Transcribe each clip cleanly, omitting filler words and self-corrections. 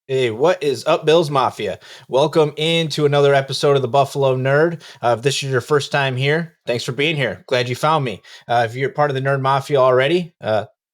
Hey, what is up, Bills Mafia? Welcome into another episode of the Buffalo Nerd. If this is your first time here, thanks for being here. Glad you found me. If you're part of the Nerd Mafia already,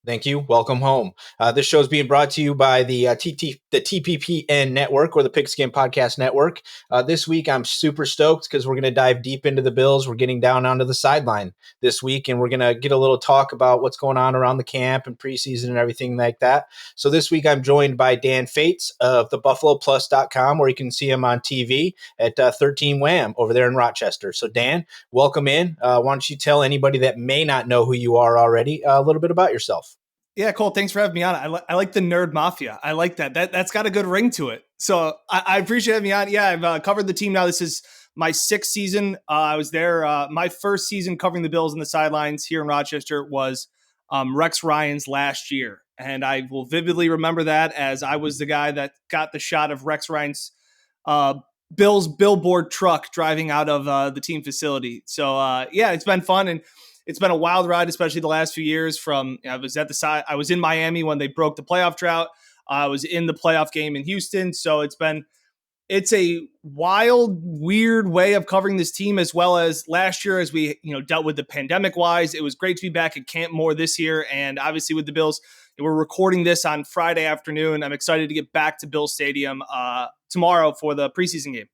thank you. Welcome home. This show is being brought to you by the TPPN Network, or the Pigskin Podcast Network. This week, I'm super stoked because we're going to dive deep into the Bills. We're getting down onto the sideline this week, and we're going to get a little talk about what's going on around the camp and preseason and everything like that. So this week I'm joined by Dan Fetes of the buffaloplus.com, where you can see him on TV at 13 Wham over there in Rochester. So Dan, welcome in. Why don't you tell anybody that may not know who you are already a little bit about yourself? Yeah, Cole, thanks for having me on. I like the Nerd Mafia. I like that. That's got a good ring to it. So I appreciate having me on. Yeah, I've covered the team now. This is my sixth season. I was there. My first season covering the Bills on the sidelines here in Rochester was Rex Ryan's last year. And I will vividly remember that, as I was the guy that got the shot of Rex Ryan's Bills billboard truck driving out of the team facility. So yeah, it's been fun. And it's been a wild ride, especially the last few years. I was in Miami when they broke the playoff drought. I was in the playoff game in Houston. So it's a wild, weird way of covering this team, as well as last year, as we dealt with the pandemic wise. It was great to be back at Camp Moore this year, and obviously with the Bills, we're recording this on Friday afternoon. I'm excited to get back to Bill Stadium tomorrow for the preseason game.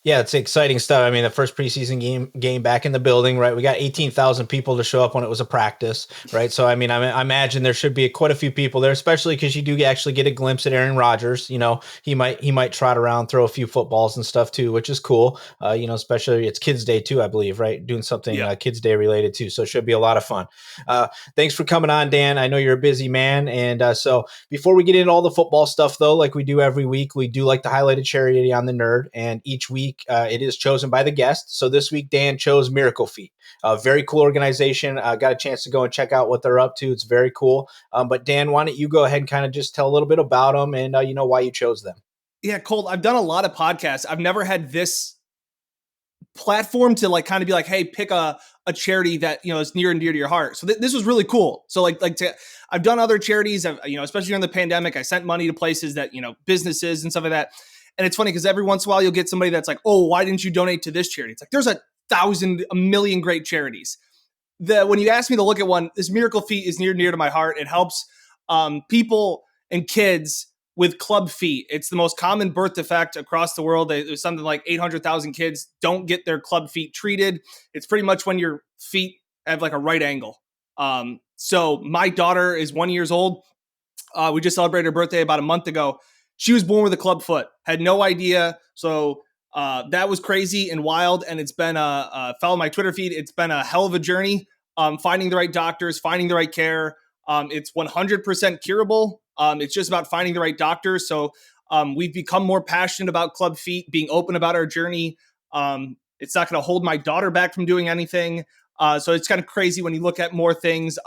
Yeah, it's exciting stuff. I mean, the first preseason game back in the building, right? We got 18,000 people to show up when it was a practice, right? So, I mean, I imagine there should be quite a few people there, especially because you do actually get a glimpse at Aaron Rodgers. He might trot around, throw a few footballs and stuff too, which is cool. Especially it's Kids Day too, I believe, right? Doing something Kids Day related too. So it should be a lot of fun. Thanks for coming on, Dan. I know you're a busy man. And so before we get into all the football stuff, though, like we do every week, we do like to highlight a charity on the Nerd. And each week, it is chosen by the guest. So this week, Dan chose MiracleFeet, a very cool organization. Got a chance to go and check out what they're up to. It's very cool. But Dan, why don't you go ahead and kind of just tell a little bit about them and why you chose them? Yeah, Colt, I've done a lot of podcasts. I've never had this platform to kind of be like, hey, pick a charity that is near and dear to your heart. So this was really cool. So I've done other charities. Especially during the pandemic, I sent money to places that businesses and stuff like that. And it's funny because every once in a while you'll get somebody that's like, oh, why didn't you donate to this charity? It's like, there's a million great charities. When you ask me to look at one, this MiracleFeet is near to my heart. It helps people and kids with club feet. It's the most common birth defect across the world. There's something like 800,000 kids don't get their club feet treated. It's pretty much when your feet have like a right angle. So my daughter is 1 year old. We just celebrated her birthday about a month ago. She was born with a club foot, had no idea. So that was crazy and wild. And it's been follow my Twitter feed. It's been a hell of a journey. Finding the right doctors, finding the right care. It's 100% curable. It's just about finding the right doctors. So we've become more passionate about club feet, being open about our journey. It's not going to hold my daughter back from doing anything. So it's kind of crazy when you look at more things.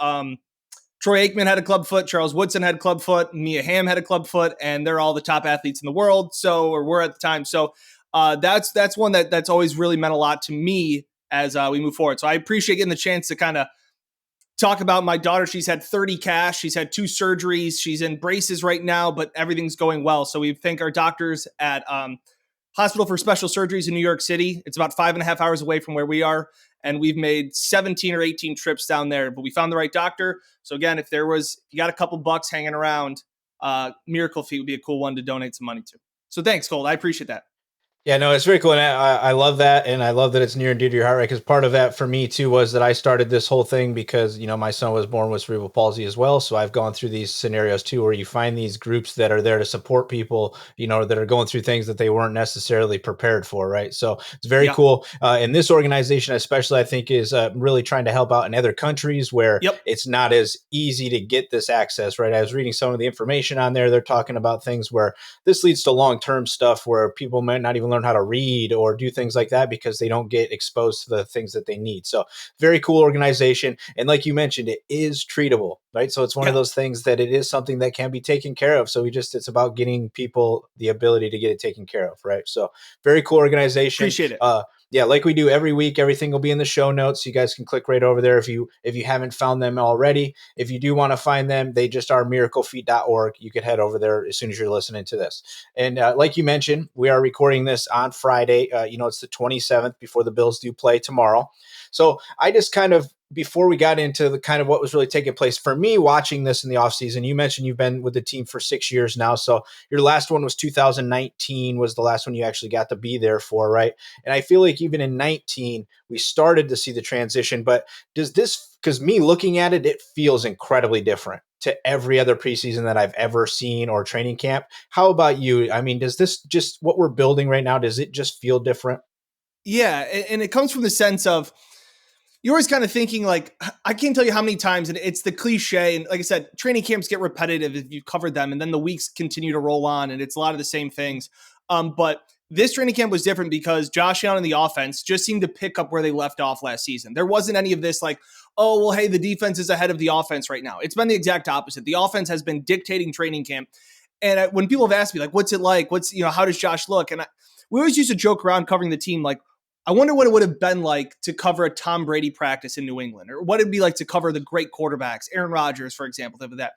Troy Aikman had a club foot. Charles Woodson had a club foot. Mia Hamm had a club foot, and they're all the top athletes in the world. Or were at the time. So that's one that's always really meant a lot to me as we move forward. So I appreciate getting the chance to kind of talk about my daughter. She's had 30 casts. She's had 2 surgeries. She's in braces right now, but everything's going well. So we thank our doctors at Hospital for Special Surgeries in New York City. It's about 5.5 hours away from where we are. And we've made 17 or 18 trips down there, but we found the right doctor. So again, if you got a couple bucks hanging around, MiracleFeet would be a cool one to donate some money to. So thanks, Cole. I appreciate that. Yeah, no, it's very cool. And I love that. And I love that it's near and dear to your heart, right? Because part of that for me too was that I started this whole thing because, my son was born with cerebral palsy as well. So I've gone through these scenarios too, where you find these groups that are there to support people, that are going through things that they weren't necessarily prepared for. Right. So it's very cool. And this organization, especially, I think is really trying to help out in other countries where it's not as easy to get this access. Right. I was reading some of the information on there. They're talking about things where this leads to long-term stuff where people might not even learn how to read or do things like that because they don't get exposed to the things that they need. So very cool organization. And like you mentioned, it is treatable, right? So it's one of those things that it is something that can be taken care of. So it's about getting people the ability to get it taken care of, right? So very cool organization. Appreciate it. Yeah, like we do every week, everything will be in the show notes. You guys can click right over there if you haven't found them already. If you do want to find them, they just are miraclefeet.org. You could head over there as soon as you're listening to this. And like you mentioned, we are recording this on Friday. It's the 27th before the Bills do play tomorrow. So I just kind of, before we got into the kind of what was really taking place for me watching this in the offseason, you mentioned you've been with the team for 6 years now. So your last one was 2019 was the last one you actually got to be there for, right? And I feel like even in 19, we started to see the transition. But does this, because me looking at it, it feels incredibly different to every other preseason that I've ever seen or training camp. How about you? I mean, does this just what we're building right now, does it just feel different? Yeah, and it comes from the sense of you're always kind of thinking like, I can't tell you how many times, and it's the cliche. And like I said, training camps get repetitive if you've covered them, and then the weeks continue to roll on, and it's a lot of the same things. But this training camp was different because Josh Allen and the offense just seemed to pick up where they left off last season. There wasn't any of this like, oh, well, hey, the defense is ahead of the offense right now. It's been the exact opposite. The offense has been dictating training camp. And when people have asked me, like, what's it like? How does Josh look? And we always used to joke around covering the team, like, I wonder what it would have been like to cover a Tom Brady practice in New England, or what it'd be like to cover the great quarterbacks, Aaron Rodgers, for example, type of that.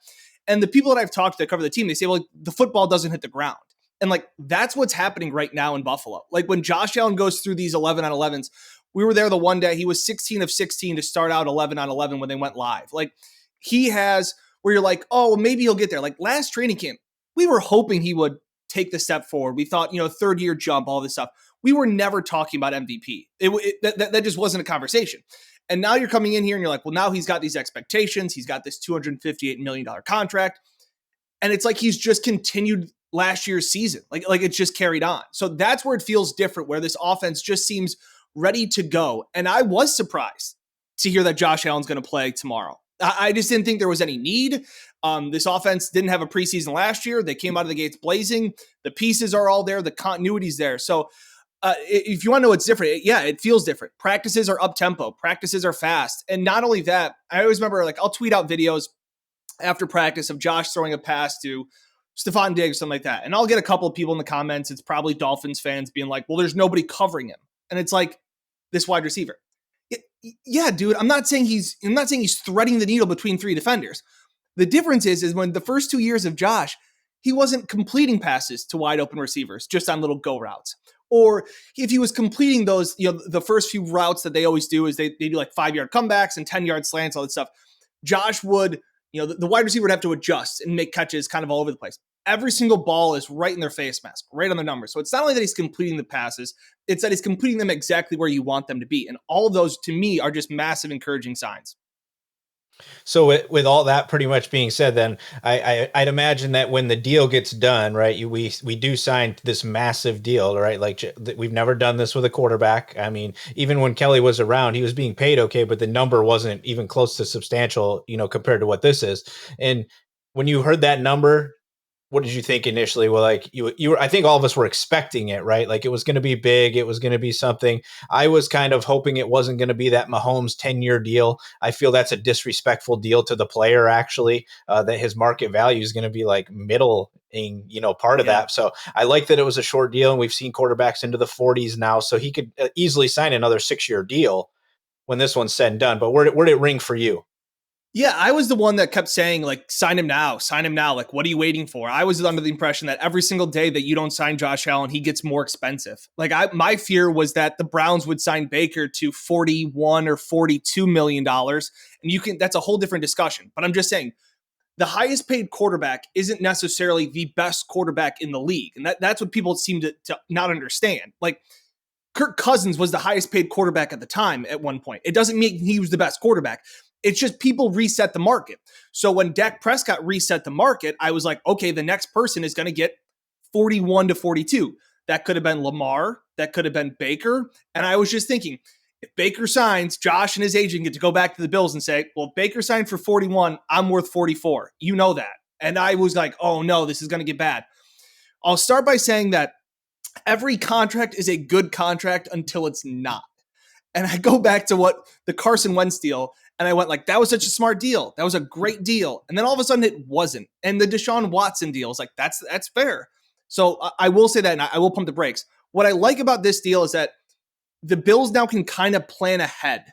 And the people that I've talked to that cover the team, they say, well, the football doesn't hit the ground. And like, that's what's happening right now in Buffalo. Like when Josh Allen goes through these 11 on 11s, we were there the one day, he was 16 of 16 to start out 11 on 11 when they went live. Like he has, where you're like, oh, well, maybe he'll get there. Like last training camp, we were hoping he would take the step forward. We thought, third year jump, all this stuff. We were never talking about MVP. That just wasn't a conversation. And now you're coming in here and you're like, well, now he's got these expectations. He's got this $258 million contract. And it's like he's just continued last year's season. Like it's just carried on. So that's where it feels different, where this offense just seems ready to go. And I was surprised to hear that Josh Allen's going to play tomorrow. I just didn't think there was any need. This offense didn't have a preseason last year. They came out of the gates blazing. The pieces are all there. The continuity's there. So if you want to know what's different, it feels different. Practices are up tempo. Practices are fast. And not only that, I always remember, like, I'll tweet out videos after practice of Josh throwing a pass to Stephon Diggs, something like that. And I'll get a couple of people in the comments. It's probably Dolphins fans being like, well, there's nobody covering him. And it's like, this wide receiver. Yeah, dude, I'm not saying he's threading the needle between three defenders. The difference is when the first 2 years of Josh, he wasn't completing passes to wide open receivers just on little go routes. Or if he was completing those, the first few routes that they always do is they do like 5-yard comebacks and 10-yard slants, all that stuff. Josh would, the wide receiver would have to adjust and make catches kind of all over the place. Every single ball is right in their face mask, right on their numbers. So it's not only that he's completing the passes, it's that he's completing them exactly where you want them to be. And all of those, to me, are just massive encouraging signs. So with all that pretty much being said, then I'd imagine that when the deal gets done, right, we do sign this massive deal, right? Like we've never done this with a quarterback. I mean, even when Kelly was around, he was being paid okay, but the number wasn't even close to substantial, compared to what this is. And when you heard that number, what did you think initially? Well, like you were, I think all of us were expecting it, right? Like it was going to be big. It was going to be something. I was kind of hoping it wasn't going to be that Mahomes 10-year deal. I feel that's a disrespectful deal to the player, actually, that his market value is going to be like part of that. So I like that it was a short deal, and we've seen quarterbacks into the 40s now. So he could easily sign another 6-year deal when this one's said and done. But where did it ring for you? Yeah, I was the one that kept saying, like, sign him now. Like, what are you waiting for? I was under the impression that every single day that you don't sign Josh Allen, he gets more expensive. Like, my fear was that the Browns would sign Baker to $41 or $42 million. And that's a whole different discussion. But I'm just saying, the highest paid quarterback isn't necessarily the best quarterback in the league. And that's what people seem to not understand. Like, Kirk Cousins was the highest paid quarterback at the time at one point. It doesn't mean he was the best quarterback. It's just people reset the market. So when Dak Prescott reset the market, I was like, okay, the next person is going to get 41 to 42. That could have been Lamar. That could have been Baker. And I was just thinking, if Baker signs, Josh and his agent get to go back to the Bills and say, well, Baker signed for 41. I'm worth 44. You know that. And I was like, oh no, this is going to get bad. I'll start by saying that every contract is a good contract until it's not. And I go back to what the Carson Wentz deal, and I went like, that was such a smart deal. That was a great deal. And then all of a sudden it wasn't. And the Deshaun Watson deal is like, that's fair. So I will say that, and I will pump the brakes. What I like about this deal is that the Bills now can kind of plan ahead.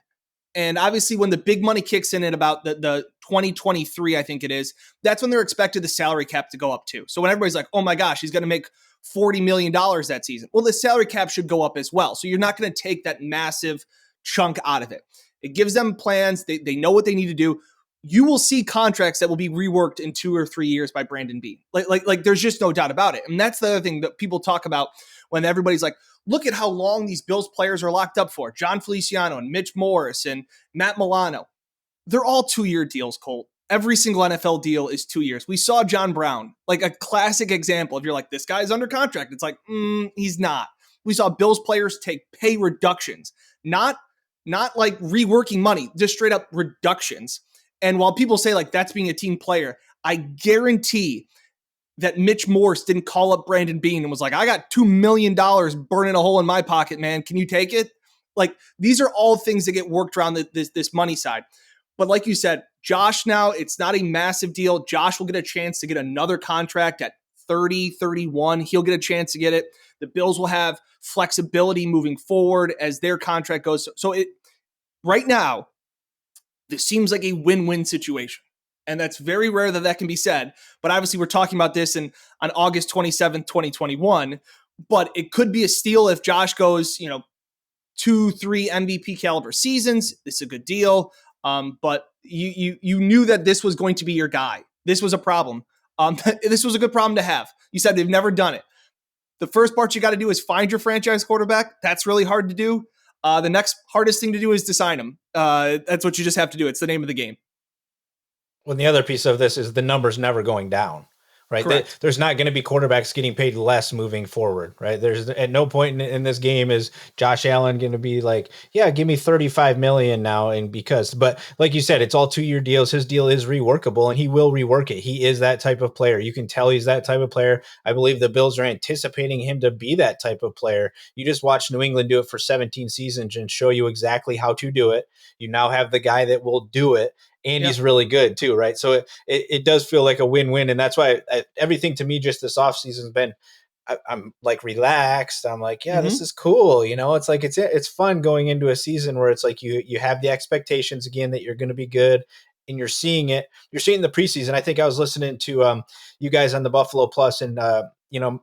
And obviously, when the big money kicks in at about the 2023, I think it is, that's when they're expected the salary cap to go up too. So when everybody's like, oh my gosh, he's going to make $40 million that season. Well, the salary cap should go up as well. So you're not going to take that massive chunk out of it. It gives them plans. They know what they need to do. You will see contracts that will be reworked in 2 or 3 years by Brandon Beane. Like there's just no doubt about it. And that's the other thing that people talk about when everybody's like, look at how long these Bills players are locked up for. John Feliciano and Mitch Morris and Matt Milano. They're all 2-year deals, Colt. Every single NFL deal is 2 years. We saw John Brown, like a classic example. If you're like, this guy's under contract, it's like, he's not. We saw Bills players take pay reductions, not like reworking money, just straight up reductions. And while people say like that's being a team player, I guarantee that Mitch Morse didn't call up Brandon Beane and was like, I got $2 million burning a hole in my pocket, man. Can you take it? Like, these are all things that get worked around this money side. But like you said, Josh now, it's not a massive deal. Josh will get a chance to get another contract at 30, 31. He'll get a chance to get it. The Bills will have flexibility moving forward as their contract goes. So right now, this seems like a win-win situation. And that's very rare that can be said. But obviously, we're talking about this on August 27th, 2021. But it could be a steal if Josh goes, 2-3 MVP caliber seasons. This is a good deal. But you knew that this was going to be your guy. This was a problem. This was a good problem to have. You said they've never done it. The first part you got to do is find your franchise quarterback. That's really hard to do. The next hardest thing to do is to sign him. That's what you just have to do. It's the name of the game. Well, the other piece of this is the numbers never going down, right? There's not going to be quarterbacks getting paid less moving forward, right? There's at no point in this game is Josh Allen going to be like, yeah, give me 35 million now. And but like you said, it's all 2-year deals. His deal is reworkable and he will rework it. He is that type of player. You can tell he's that type of player. I believe the Bills are anticipating him to be that type of player. You just watch New England do it for 17 seasons and show you exactly how to do it. You now have the guy that will do it. And he's really good too, right? So it does feel like a win-win. And that's why everything to me just this offseason has been, I'm like relaxed. I'm like, yeah, this is cool. It's like, it's fun going into a season where it's like you have the expectations again that you're going to be good and you're seeing it. You're seeing the preseason. I think I was listening to you guys on the Buffalo Plus and,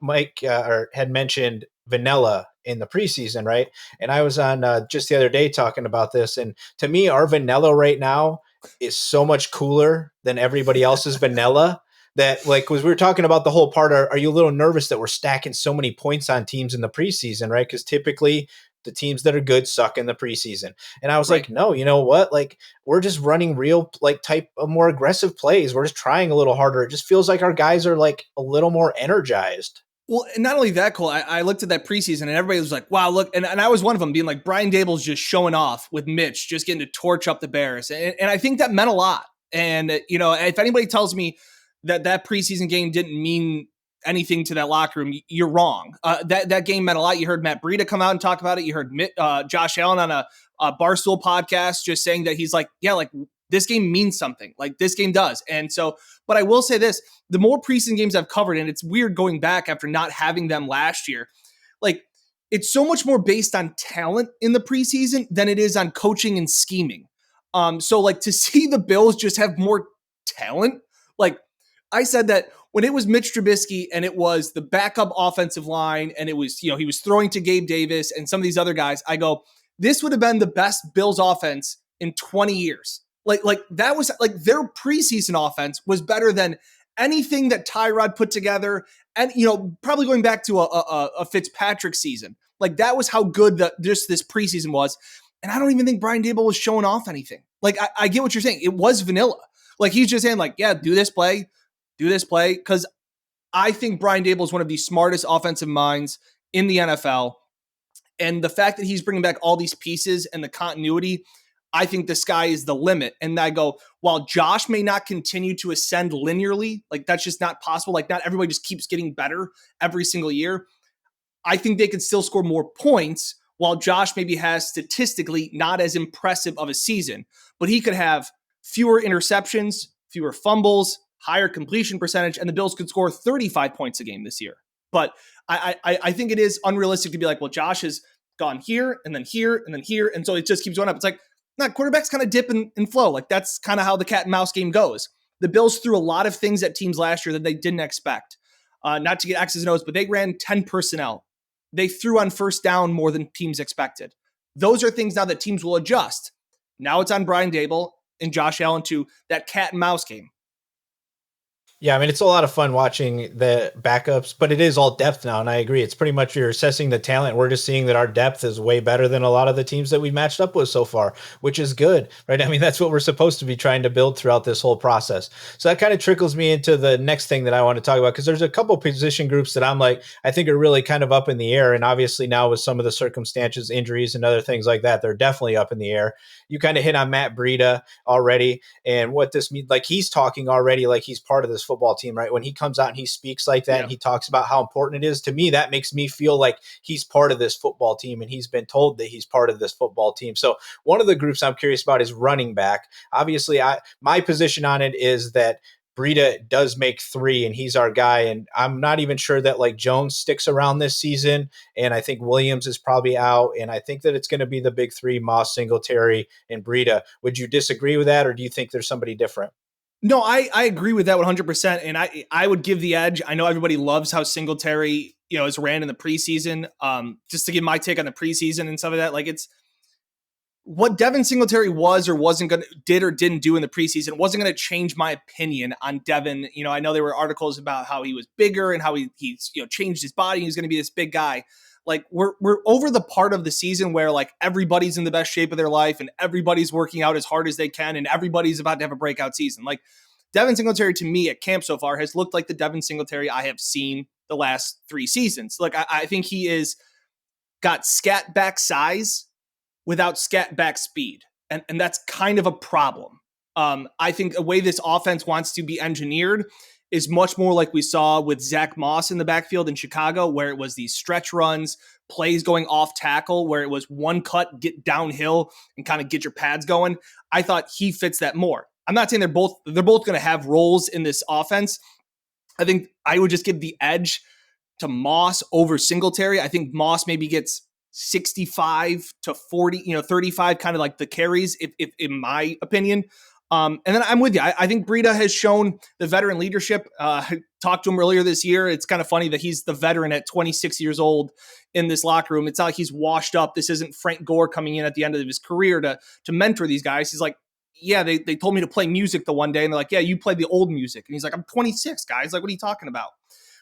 Mike had mentioned vanilla in the preseason, right? And I was on just the other day talking about this. And to me, our vanilla right now is so much cooler than everybody else's vanilla that like, was we were talking about the whole part. Are you a little nervous that we're stacking so many points on teams in the preseason, right? Because typically the teams that are good suck in the preseason. And I was like, no, you know what? Like we're just running real like type of more aggressive plays. We're just trying a little harder. It just feels like our guys are like a little more energized. Well, and not only that, Cole, I looked at that preseason and everybody was like, wow, look. And I was one of them being like, Brian Dable's just showing off with Mitch, just getting to torch up the Bears. And I think that meant a lot. And, if anybody tells me that preseason game didn't mean anything to that locker room, you're wrong. That game meant a lot. You heard Matt Breida come out and talk about it. You heard Josh Allen on a Barstool podcast just saying that he's like, yeah, like this game means something. Like this game does. And so, but I will say this, the more preseason games I've covered, and it's weird going back after not having them last year, like it's so much more based on talent in the preseason than it is on coaching and scheming. So like to see the Bills just have more talent, like I said that when it was Mitch Trubisky and it was the backup offensive line and it was, he was throwing to Gabe Davis and some of these other guys, I go, this would have been the best Bills offense in 20 years. Like that was like their preseason offense was better than anything that Tyrod put together. And, probably going back to a Fitzpatrick season, like that was how good this preseason was. And I don't even think Brian Dable was showing off anything. Like I get what you're saying. It was vanilla. Like he's just saying like, yeah, do this play. Cause I think Brian Dable is one of the smartest offensive minds in the NFL. And the fact that he's bringing back all these pieces and the continuity, I think the sky is the limit. And I go, while Josh may not continue to ascend linearly, like that's just not possible. Like not everybody just keeps getting better every single year. I think they could still score more points while Josh maybe has statistically not as impressive of a season, but he could have fewer interceptions, fewer fumbles, higher completion percentage, and the Bills could score 35 points a game this year. But I think it is unrealistic to be like, well, Josh is gone here and then here and then here. And so it just keeps going up. It's like, nah, quarterbacks kind of dip and flow. Like that's kind of how the cat and mouse game goes. The Bills threw a lot of things at teams last year that they didn't expect. Not to get X's and O's, but they ran 10 personnel. They threw on first down more than teams expected. Those are things now that teams will adjust. Now it's on Brian Daboll and Josh Allen to that cat and mouse game. Yeah, I mean, it's a lot of fun watching the backups, but it is all depth now. And I agree. It's pretty much you're assessing the talent. We're just seeing that our depth is way better than a lot of the teams that we've matched up with so far, which is good, right? I mean, that's what we're supposed to be trying to build throughout this whole process. So that kind of trickles me into the next thing that I want to talk about, because there's a couple position groups that I'm like, I think are really kind of up in the air. And obviously now with some of the circumstances, injuries and other things like that, they're definitely up in the air. You kind of hit on Matt Breida already and what this means. Like he's talking already like he's part of this football team, right? When he comes out and he speaks like that and he talks about how important it is to me, that makes me feel like he's part of this football team and he's been told that he's part of this football team. So one of the groups I'm curious about is running back. Obviously, my position on it is that Breida does make three and he's our guy. And I'm not even sure that like Jones sticks around this season. And I think Williams is probably out. And I think that it's going to be the big three, Moss, Singletary, and Breida. Would you disagree with that? Or do you think there's somebody different? No, I agree with that 100%. And I would give the edge. I know everybody loves how Singletary, is ran in the preseason. Just to give my take on the preseason and stuff like that. Like it's, what Devin Singletary was or wasn't going to did or didn't do in the preseason wasn't going to change my opinion on Devin. I know there were articles about how he was bigger and how he's changed his body. He's going to be this big guy. Like we're over the part of the season where like everybody's in the best shape of their life and everybody's working out as hard as they can and everybody's about to have a breakout season. Like Devin Singletary to me at camp so far has looked like the Devin Singletary I have seen the last 3 seasons. Like I think he is got scat back size without scat back speed. And that's kind of a problem. I think the way this offense wants to be engineered is much more like we saw with Zach Moss in the backfield in Chicago, where it was these stretch runs, plays going off tackle, where it was one cut, get downhill and kind of get your pads going. I thought he fits that more. I'm not saying they're both going to have roles in this offense. I think I would just give the edge to Moss over Singletary. I think Moss maybe gets 65 to 40, 35 kind of like the carries, if in my opinion. And then I'm with you. I think Breida has shown the veteran leadership. I talked to him earlier this year. It's kind of funny that he's the veteran at 26 years old in this locker room. It's not like he's washed up. This isn't Frank Gore coming in at the end of his career to mentor these guys. He's like, yeah, they told me to play music the one day. And they're like, yeah, you play the old music. And he's like, I'm 26, guys. Like, what are you talking about?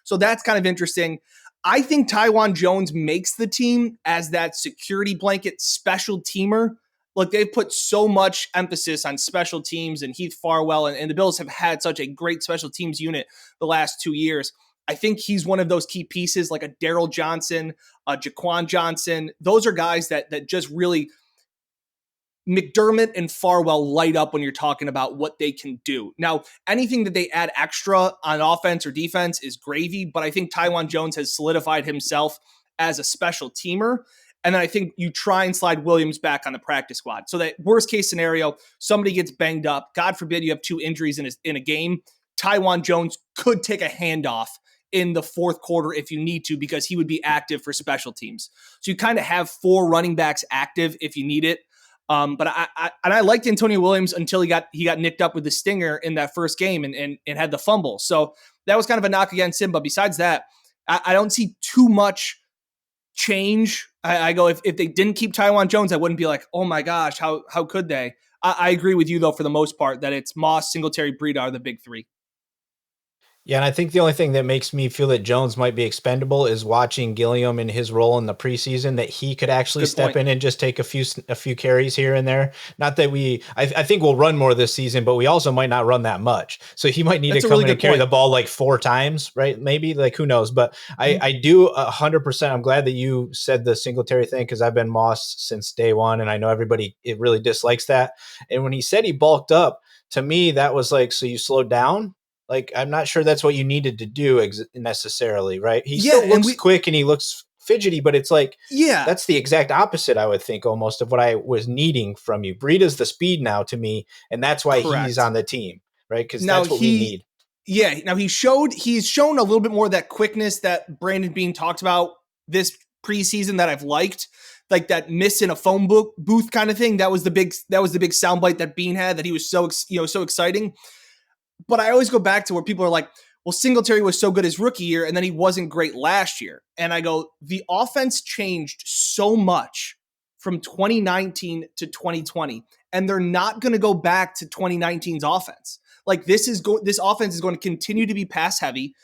So that's kind of interesting. I think Taiwan Jones makes the team as that security blanket special teamer. Look, they've put so much emphasis on special teams and Heath Farwell, and the Bills have had such a great special teams unit the last 2 years. I think he's one of those key pieces like a Daryl Johnson, a Jaquan Johnson. Those are guys that just really McDermott and Farwell light up when you're talking about what they can do. Now, anything that they add extra on offense or defense is gravy, but I think Taiwan Jones has solidified himself as a special teamer. And then I think you try and slide Williams back on the practice squad. So that worst case scenario, somebody gets banged up. God forbid you have 2 injuries in a game. Taiwan Jones could take a handoff in the fourth quarter if you need to, because he would be active for special teams. So you kind of have 4 running backs active if you need it. But I liked Antonio Williams until he got nicked up with the stinger in that first game and had the fumble. So that was kind of a knock against him. But besides that, I don't see too much change. I go, if they didn't keep Taiwan Jones, I wouldn't be like, oh my gosh, how could they? I agree with you though, for the most part, that it's Moss, Singletary, Breida are the big 3. Yeah, and I think the only thing that makes me feel that Jones might be expendable is watching Gilliam in his role in the preseason, that he could actually step in and just take a few carries here and there. Not that I think we'll run more this season, but we also might not run that much. So he might need to come in and carry the ball like 4 times, right? Maybe, like, who knows? But I do 100%. I'm glad that you said the Singletary thing, because I've been Moss since day one, and I know everybody it really dislikes that. And when he said he bulked up, to me that was like, so you slowed down. Like, I'm not sure that's what you needed to do necessarily, right? He still looks quick and he looks fidgety, but it's like, that's the exact opposite, I would think, almost of what I was needing from you. Breida's the speed now to me, and that's why he's on the team, right? Because that's what we need. Yeah. Now he's shown a little bit more of that quickness that Brandon Beane talked about this preseason that I've liked. like that miss in a phone booth kind of thing. That was the big soundbite that Bean had, that he was so so exciting. But I always go back to where people are like, well, Singletary was so good his rookie year, and then he wasn't great last year. And I go, the offense changed so much from 2019 to 2020, and they're not going to go back to 2019's offense. Like this offense is going to continue to be pass heavy.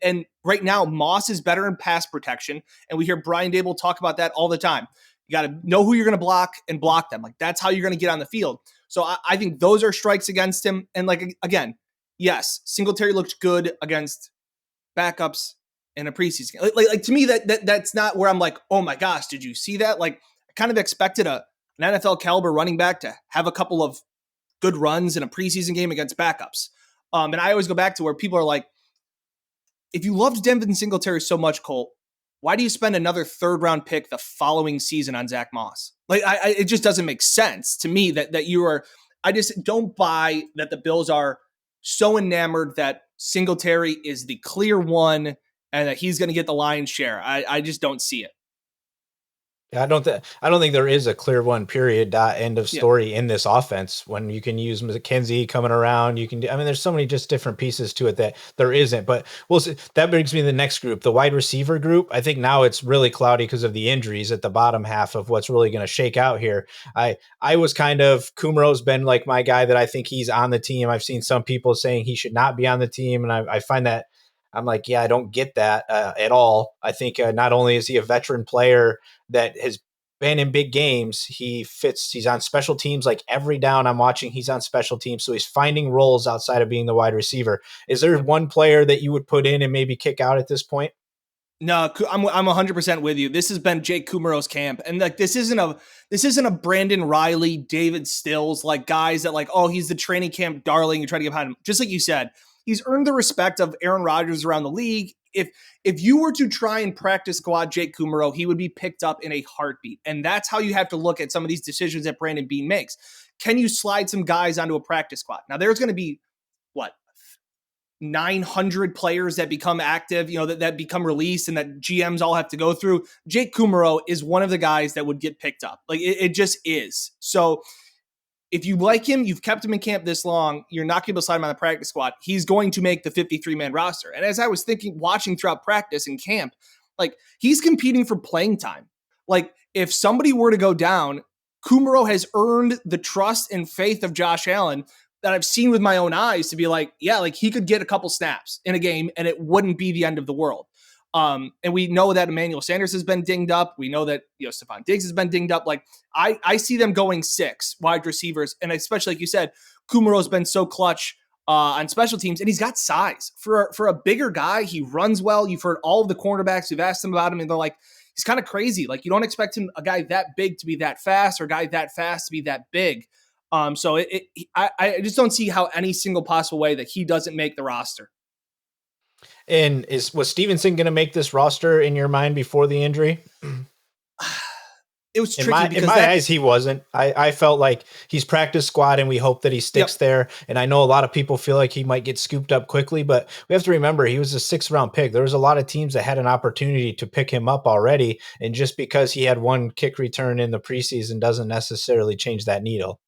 And right now, Moss is better in pass protection, and we hear Brian Dable talk about that all the time. You got to know who you're going to block and block them. Like that's how you're going to get on the field. So I think those are strikes against him. And like again, yes, Singletary looked good against backups in a preseason game. Like to me, that's not where I'm like, oh my gosh, did you see that? Like I kind of expected an NFL caliber running back to have a couple of good runs in a preseason game against backups. And I always go back to where people are like, if you loved Devin Singletary so much, Colt, why do you spend another third round pick the following season on Zach Moss? Like it just doesn't make sense to me that you are. I just don't buy that the Bills are so enamored that Singletary is the clear one and that he's going to get the lion's share. I just don't see it. I don't think there is a clear one, period, end of story in this offense. When you can use McKenzie coming around, you can do, I mean, there's so many just different pieces to it that there isn't, but we'll see. That brings me to the next group, the wide receiver group. I think now it's really cloudy because of the injuries at the bottom half of what's really going to shake out here. I was Kumro's been like my guy that I think he's on the team. I've seen some people saying he should not be on the team. And I find that I'm like, yeah, I don't get that at all. I think not only is he a veteran player that has been in big games, he's on special teams. Like every down I'm watching, he's on special teams. So he's finding roles outside of being the wide receiver. Is there one player that you would put in and maybe kick out at this point? No, I'm 100% with you. This has been Jake Kumerow's camp, and like this isn't a Brandon Riley, David Stills, like guys that like, oh, he's the training camp darling. You try to get behind him, just like you said. He's earned the respect of Aaron Rodgers around the league. If you were to try and practice squad Jake Kumerow, he would be picked up in a heartbeat, and that's how you have to look at some of these decisions that Brandon Beane makes. Can you slide some guys onto a practice squad? Now, there's going to be what 900 players that become active, that become released and that GMs all have to go through. Jake Kumerow is one of the guys that would get picked up. Like it just is. So if you like him, you've kept him in camp this long, you're not going to be able to slide him on the practice squad. He's going to make the 53-man roster. And as I was watching throughout practice and camp, like he's competing for playing time. Like if somebody were to go down, Kumerow has earned the trust and faith of Josh Allen that I've seen with my own eyes to be like, yeah, like he could get a couple snaps in a game and it wouldn't be the end of the world. And we know that Emmanuel Sanders has been dinged up. We know that, Stephon Diggs has been dinged up. Like I see them going 6 wide receivers. And especially like you said, Kumerow's been so clutch on special teams and he's got size for a bigger guy. He runs well. You've heard all of the cornerbacks who've asked him about him and they're like, he's kind of crazy. Like you don't expect a guy that big to be that fast or a guy that fast to be that big. So I just don't see how any single possible way that he doesn't make the roster. And was Stevenson going to make this roster in your mind before the injury? It was tricky in my eyes, he wasn't. I felt like he's practice squad and we hope that he sticks there. And I know a lot of people feel like he might get scooped up quickly, but we have to remember he was a 6th round pick. There was a lot of teams that had an opportunity to pick him up already. And just because he had one kick return in the preseason doesn't necessarily change that needle.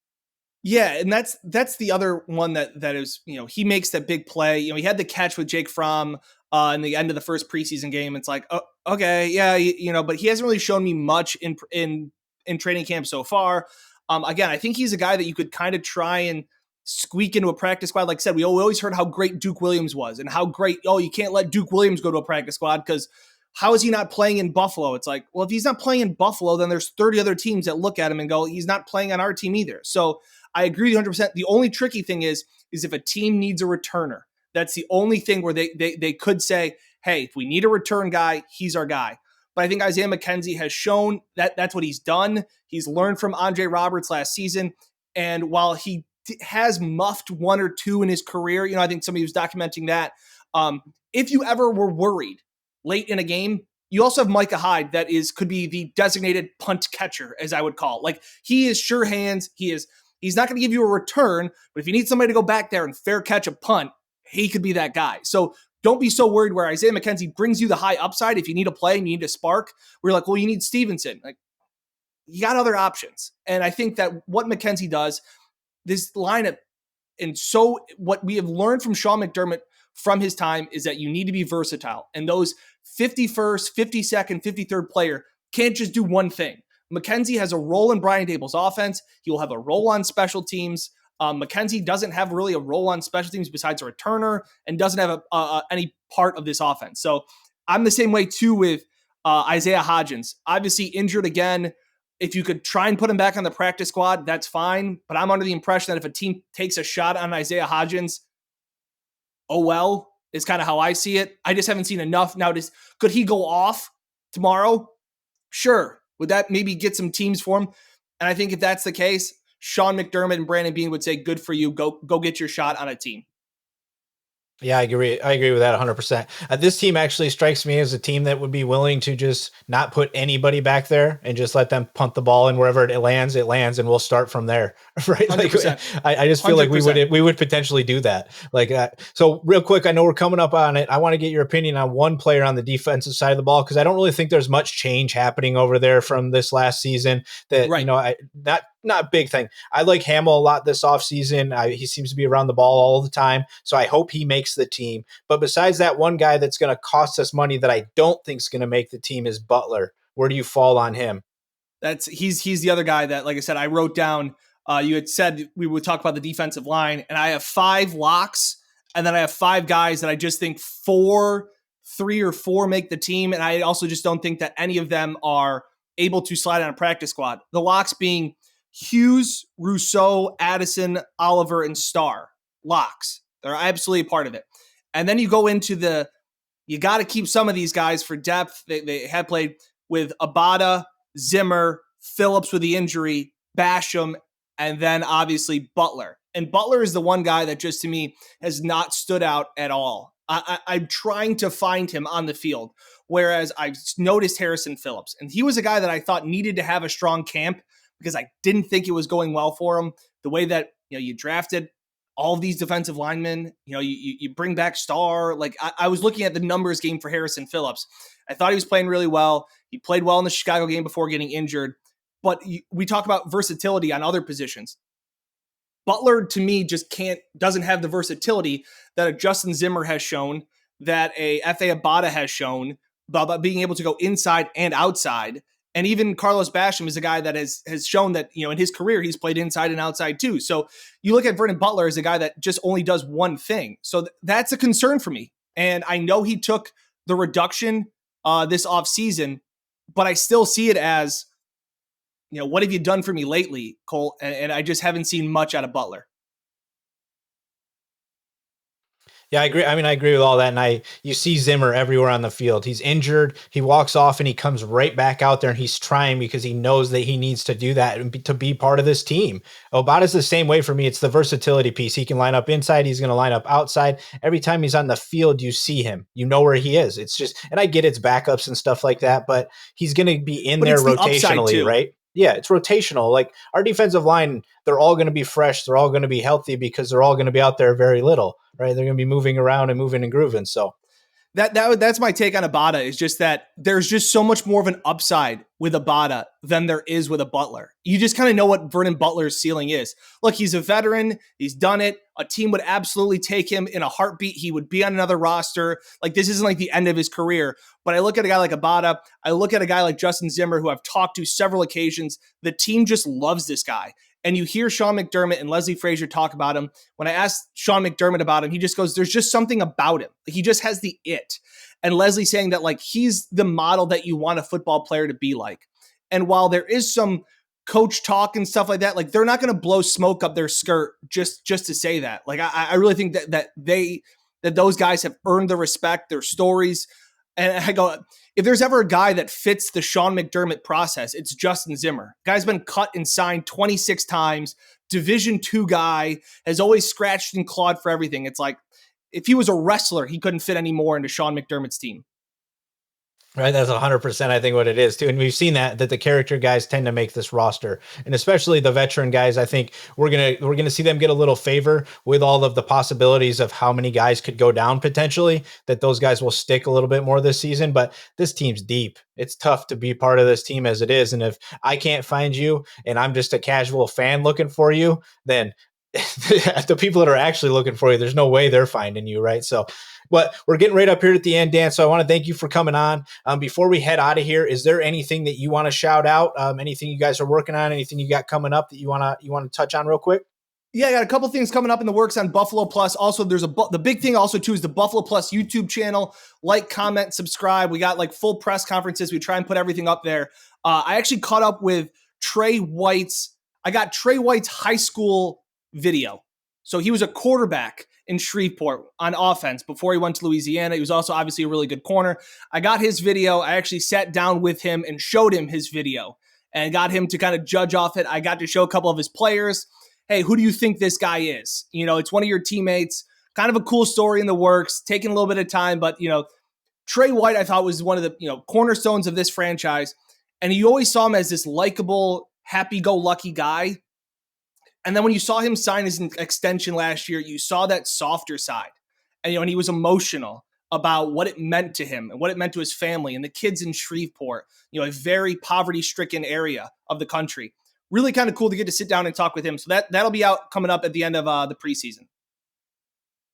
Yeah, and that's the other one that is, he makes that big play. He had the catch with Jake Fromm in the end of the first preseason game. It's like, oh, okay, yeah, but he hasn't really shown me much in training camp so far. Again, I think he's a guy that you could kind of try and squeak into a practice squad. Like I said, we always heard how great Duke Williams was and how great, you can't let Duke Williams go to a practice squad because how is he not playing in Buffalo? It's like, well, if he's not playing in Buffalo, then there's 30 other teams that look at him and go, he's not playing on our team either. So I agree 100%. The only tricky thing is if a team needs a returner. That's the only thing where they could say, hey, if we need a return guy, he's our guy. But I think Isaiah McKenzie has shown that that's what he's done. He's learned from Andre Roberts last season. And while he has muffed 1 or 2 in his career, I think somebody was documenting that. If you ever were worried late in a game, you also have Micah Hyde that could be the designated punt catcher, as I would call it. Like he is sure hands. He's not going to give you a return, but if you need somebody to go back there and fair catch a punt, he could be that guy. So don't be so worried where Isaiah McKenzie brings you the high upside. If you need a play and you need a spark, we're like, well, you need Stevenson. Like, you got other options. And I think that what McKenzie does, this lineup, and so what we have learned from Sean McDermott from his time is that you need to be versatile. And those 51st, 52nd, 53rd player can't just do one thing. McKenzie has a role in Brian Dable's offense. He will have a role on special teams. McKenzie doesn't have really a role on special teams besides a returner and doesn't have any part of this offense. So I'm the same way too with Isaiah Hodgins. Obviously injured again. If you could try and put him back on the practice squad, that's fine. But I'm under the impression that if a team takes a shot on Isaiah Hodgins, oh well, is kind of how I see it. I just haven't seen enough. Now, could he go off tomorrow? Sure. Would that maybe get some teams for him? And I think if that's the case, Sean McDermott and Brandon Beane would say, good for you. Go get your shot on a team. Yeah, I agree. I agree with that 100%. This team actually strikes me as a team that would be willing to just not put anybody back there and just let them punt the ball, and wherever it lands, and we'll start from there. Right? Like, I just feel 100%. Like we would potentially do that. Like, so real quick, I know we're coming up on it. I want to get your opinion on one player on the defensive side of the ball, because I don't really think there's much change happening over there from this last season. That right. Not a big thing. I like Hamill a lot this offseason. He seems to be around the ball all the time, so I hope he makes the team. But besides that, one guy that's going to cost us money that I don't think is going to make the team is Butler. Where do you fall on him? He's the other guy that, like I said, I wrote down. You had said we would talk about the defensive line, and I have 5 locks, and then I have 5 guys that I just think 3 or 4 make the team, and I also just don't think that any of them are able to slide on a practice squad. The locks being Hughes, Rousseau, Addison, Oliver, and Starr. Locks. They're absolutely a part of it. And then you go into you got to keep some of these guys for depth. They have played with Abada, Zimmer, Phillips with the injury, Basham, and then obviously Butler. And Butler is the one guy that just to me has not stood out at all. I'm trying to find him on the field, whereas I've noticed Harrison Phillips. And he was a guy that I thought needed to have a strong camp because I didn't think it was going well for him. The way that you drafted all of these defensive linemen, you bring back Starr. Like I was looking at the numbers game for Harrison Phillips. I thought he was playing really well. He played well in the Chicago game before getting injured. But we talk about versatility on other positions. Butler, to me, just doesn't have the versatility that a Justin Zimmer has shown, that a F.A. Abada has shown, about being able to go inside and outside. And even Carlos Basham is a guy that has shown that, in his career, he's played inside and outside too. So you look at Vernon Butler as a guy that just only does one thing. So that's a concern for me. And I know he took the reduction this offseason, but I still see it as, what have you done for me lately, Cole? And I just haven't seen much out of Butler. Yeah, I agree. I mean, I agree with all that. And you see Zimmer everywhere on the field. He's injured. He walks off and he comes right back out there and he's trying because he knows that he needs to do that and to be part of this team. Obata's the same way for me. It's the versatility piece. He can line up inside. He's going to line up outside. Every time he's on the field, you see him. You know where he is. It's just, and I get it's backups and stuff like that, but he's going to be in there rotationally, right? Yeah, it's rotational. Like our defensive line, they're all going to be fresh. They're all going to be healthy because they're all going to be out there very little, right? They're going to be moving around and moving and grooving. So that's my take on Abada, is just that there's just so much more of an upside with Abada than there is with a Butler. You just kind of know what Vernon Butler's ceiling is. Look, he's a veteran. He's done it. A team would absolutely take him in a heartbeat. He would be on another roster. Like, this isn't like the end of his career. But I look at a guy like Abada. I look at a guy like Justin Zimmer, who I've talked to several occasions. The team just loves this guy. And you hear Sean McDermott and Leslie Frazier talk about him. When I asked Sean McDermott about him, he just goes, there's just something about him. He just has the it. And Leslie saying that, like, he's the model that you want a football player to be like. And while there is some coach talk and stuff like that, like, they're not going to blow smoke up their skirt just to say that. Like, I really think that those guys have earned the respect, their stories. And I go, if there's ever a guy that fits the Sean McDermott process, it's Justin Zimmer. Guy's been cut and signed 26 times, Division II guy, has always scratched and clawed for everything. It's like, if he was a wrestler, he couldn't fit any more into Sean McDermott's team. Right, that's 100%. I think what it is too, and we've seen that the character guys tend to make this roster, and especially the veteran guys. I think we're gonna see them get a little favor with all of the possibilities of how many guys could go down potentially. That those guys will stick a little bit more this season, but this team's deep. It's tough to be part of this team as it is, and if I can't find you, and I'm just a casual fan looking for you, then the people that are actually looking for you, there's no way they're finding you, right? So, but we're getting right up here at the end, Dan. So I want to thank you for coming on. Before we head out of here, is there anything that you want to shout out? Anything you guys are working on? Anything you got coming up that you want to touch on real quick? Yeah, I got a couple things coming up in the works on Buffalo Plus. Also, there's the big thing also too is the Buffalo Plus YouTube channel. Like, comment, subscribe. We got like full press conferences. We try and put everything up there. I actually caught up with Trey White's. I got Trey White's high school video. So he was a quarterback in Shreveport on offense before he went to Louisiana. He was also obviously a really good corner. I got his video. I actually sat down with him and showed him his video and got him to kind of judge off it. I got to show a couple of his players. Hey, who do you think this guy is? You know, it's one of your teammates. Kind of a cool story in the works, taking a little bit of time, but Trey White, I thought, was one of the cornerstones of this franchise, and you always saw him as this likable, happy-go-lucky guy. And then when you saw him sign his extension last year, you saw that softer side, and he was emotional about what it meant to him and what it meant to his family and the kids in Shreveport, a very poverty-stricken area of the country. Really kind of cool to get to sit down and talk with him. So that'll be out coming up at the end of the preseason.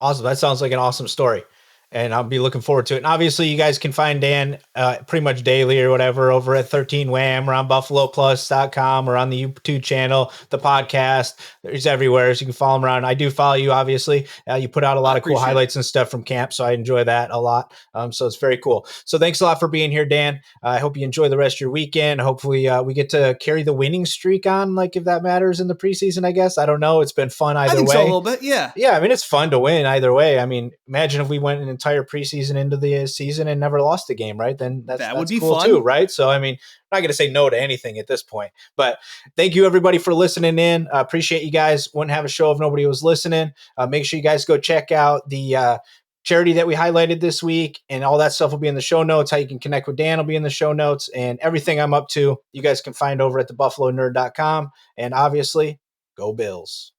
Awesome. That sounds like an awesome story. And I'll be looking forward to it. And obviously, you guys can find Dan pretty much daily or whatever over at 13 Wham or on BuffaloPlus.com or on the YouTube channel, the podcast. There's everywhere. So you can follow him around. I do follow you, obviously. You put out a lot of cool highlights and stuff from camp. So I enjoy that a lot. So it's very cool. So thanks a lot for being here, Dan. I hope you enjoy the rest of your weekend. Hopefully, we get to carry the winning streak on, like if that matters in the preseason, I guess. I don't know. It's been fun either way. I think so a little bit, yeah. Yeah, I mean, it's fun to win either way. I mean, imagine if we went an entire preseason into the season and never lost a game, right? Then that would be cool fun too, right? So, I mean, I'm not going to say no to anything at this point. But thank you, everybody, for listening in. I appreciate you guys. Wouldn't have a show if nobody was listening. Make sure you guys go check out the charity that we highlighted this week, and all that stuff will be in the show notes. How you can connect with Dan will be in the show notes, and everything I'm up to, you guys can find over at thebuffalonerd.com. And obviously, go Bills.